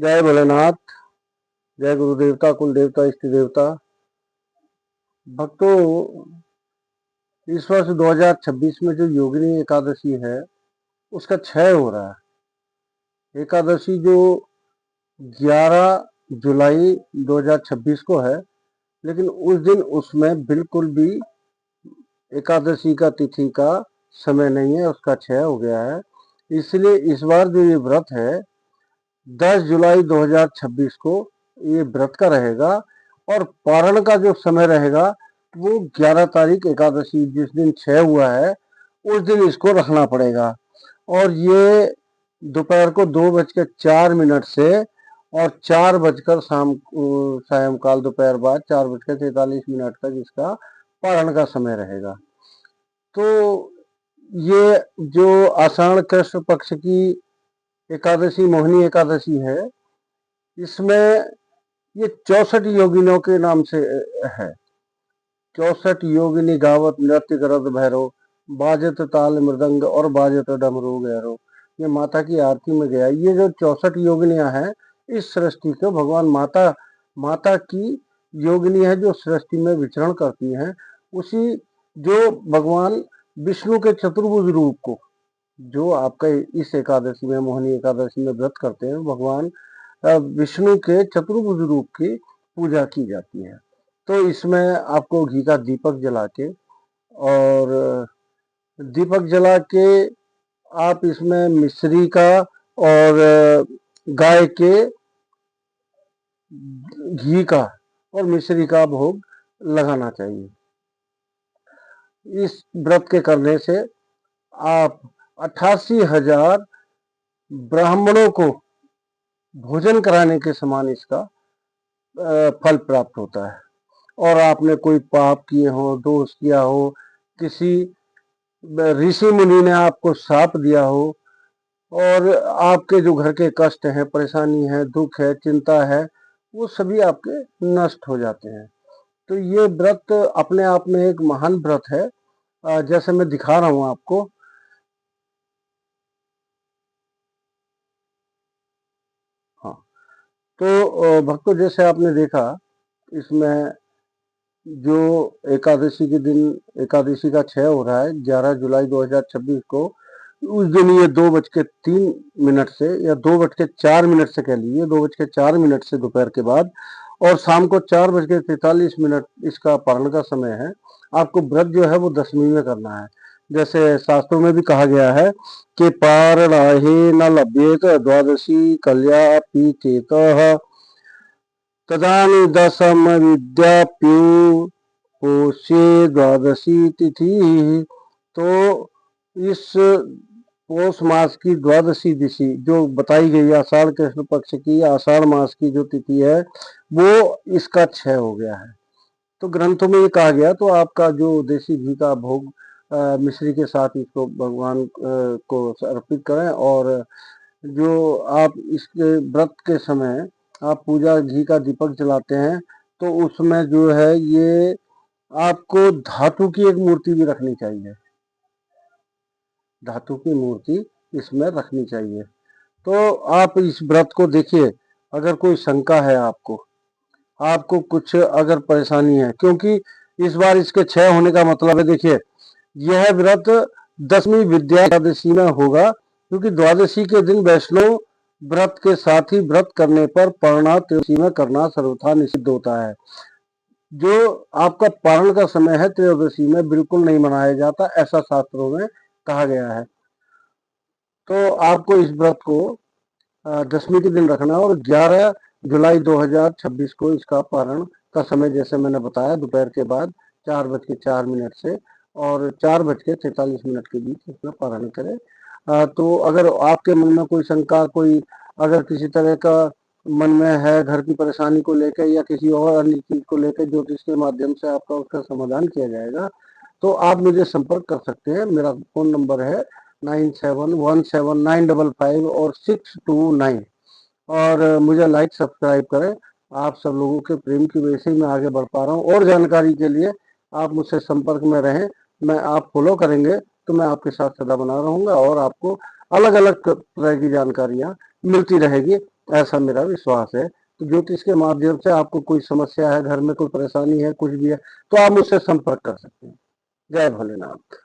जय भोलेनाथ। जय गुरु देवता, कुल देवता, इष्ट देवता। भक्तों, इस वर्ष 2026 में जो योगिनी एकादशी है उसका क्षय हो रहा है। एकादशी जो 11 जुलाई 2026 को है, लेकिन उस दिन उसमें बिल्कुल भी एकादशी का तिथि का समय नहीं है, उसका क्षय हो गया है। इसलिए इस बार जो ये व्रत है 10 जुलाई 2026 को ये व्रत का रहेगा और पारण का जो समय रहेगा वो 11 तारीख एकादशी जिस दिन क्षय हुआ है उस दिन इसको रखना पड़ेगा। और ये दोपहर को 2:04 से और 4 बजकर सायंकाल दोपहर बाद 4:43 तक इसका पारण का समय रहेगा। तो ये जो आषाढ़ कृष्ण पक्ष की एकादशी मोहिनी एकादशी है, इसमें ये 64 योगिनियों के नाम से है। 64 योगिनी गावत नृत्य करत भैरव, बाजत ताल मृदंग और बाजत डमरू गैरव। ये माता की आरती में गया। ये जो 64 योगिनियां हैं इस सृष्टि को भगवान माता की योगिनी है जो सृष्टि में विचरण करती हैं। उसी जो भगवान विष्णु के चतुर्भुज रूप को जो आपका इस एकादशी में मोहिनी एकादशी में व्रत करते हैं, भगवान विष्णु के चतुर्भुज रूप की पूजा की जाती है। तो इसमें आपको घी का दीपक जला के और दीपक जला के आप इसमें मिश्री का और गाय के घी का और मिश्री का भोग लगाना चाहिए। इस व्रत के करने से आप 88,000 ब्राह्मणों को भोजन कराने के समान इसका फल प्राप्त होता है। और आपने कोई पाप किए हो, दोष किया हो, किसी ऋषि मुनि ने आपको शाप दिया हो और आपके जो घर के कष्ट हैं, परेशानी है, दुख है, चिंता है, वो सभी आपके नष्ट हो जाते हैं। तो ये व्रत अपने आप में एक महान व्रत है, जैसे मैं दिखा रहा हूँ आपको। हाँ, तो भक्तों, जैसे आपने देखा इसमें जो एकादशी के दिन एकादशी का क्षय हो रहा है 11 जुलाई 2026 को, उस दिन ये 2:03 से या 2:04 से कह लीजिए, 2:04 से दोपहर के बाद और शाम को 4:43 इसका पारण का समय है। आपको व्रत जो है वो दशमी में करना है। जैसे शास्त्रों में भी कहा गया है कि पारणाहि न लभ्येत द्वादशी कल्या पीचेत तदानी दशम विद्याप्यु पोष्ये द्वादशी तिथि। तो इस पौष मास की द्वादशी तिथि जो बताई गई, आषाढ़ कृष्ण पक्ष की आषाढ़ मास की जो तिथि है वो इसका क्षय हो गया है। तो ग्रंथों में ये कहा गया। तो आपका जो देसी घी का भोग मिश्री के साथ इसको भगवान को अर्पित करें और जो आप इसके व्रत के समय आप पूजा घी का दीपक जलाते हैं तो उसमें जो है ये आपको धातु की एक मूर्ति भी रखनी चाहिए। धातु की मूर्ति इसमें रखनी चाहिए। तो आप इस व्रत को देखिए, अगर कोई शंका है आपको कुछ अगर परेशानी है, क्योंकि इस बार इसके क्षय होने का मतलब है, देखिए यह व्रत 10वीं विद्या एकादशी में होगा, क्योंकि द्वादशी के दिन वैष्णव व्रत के साथ ही व्रत करने पर पारणा त्रयोदशी में करना सर्वथा निषिद्ध होता है। जो आपका पारण का समय है त्रयोदशी में बिल्कुल नहीं मनाया जाता, ऐसा शास्त्रों में कहा गया है। तो आपको इस व्रत को दशमी के दिन रखना और 11 जुलाई 2026 को इसका पारण का समय जैसे मैंने बताया दोपहर के बाद 4:04 से और 4:43 के बीच इसमें पारण करें। तो अगर आपके मन में कोई शंका, कोई अगर किसी तरह का मन में है घर की परेशानी को लेकर या किसी और अन्य चीज को लेकर, ज्योतिष के माध्यम से आपका उसका समाधान किया जाएगा, तो आप मुझे संपर्क कर सकते हैं। मेरा फोन नंबर है 97179555 और 629। और मुझे लाइक सब्सक्राइब करें। आप सब लोगों के प्रेम की वजह से ही मैं आगे बढ़ पा रहा हूँ। और जानकारी के लिए आप मुझसे संपर्क में रहें। मैं आप फॉलो करेंगे तो मैं आपके साथ सदा बना रहूँगा और आपको अलग अलग तरह की जानकारियाँ मिलती रहेगी। ऐसा मेरा विश्वास है। तो ज्योतिष के माध्यम से आपको कोई समस्या है, घर में कोई परेशानी है, कुछ भी है, तो आप मुझसे संपर्क कर सकते हैं। जय भोलेनाथ।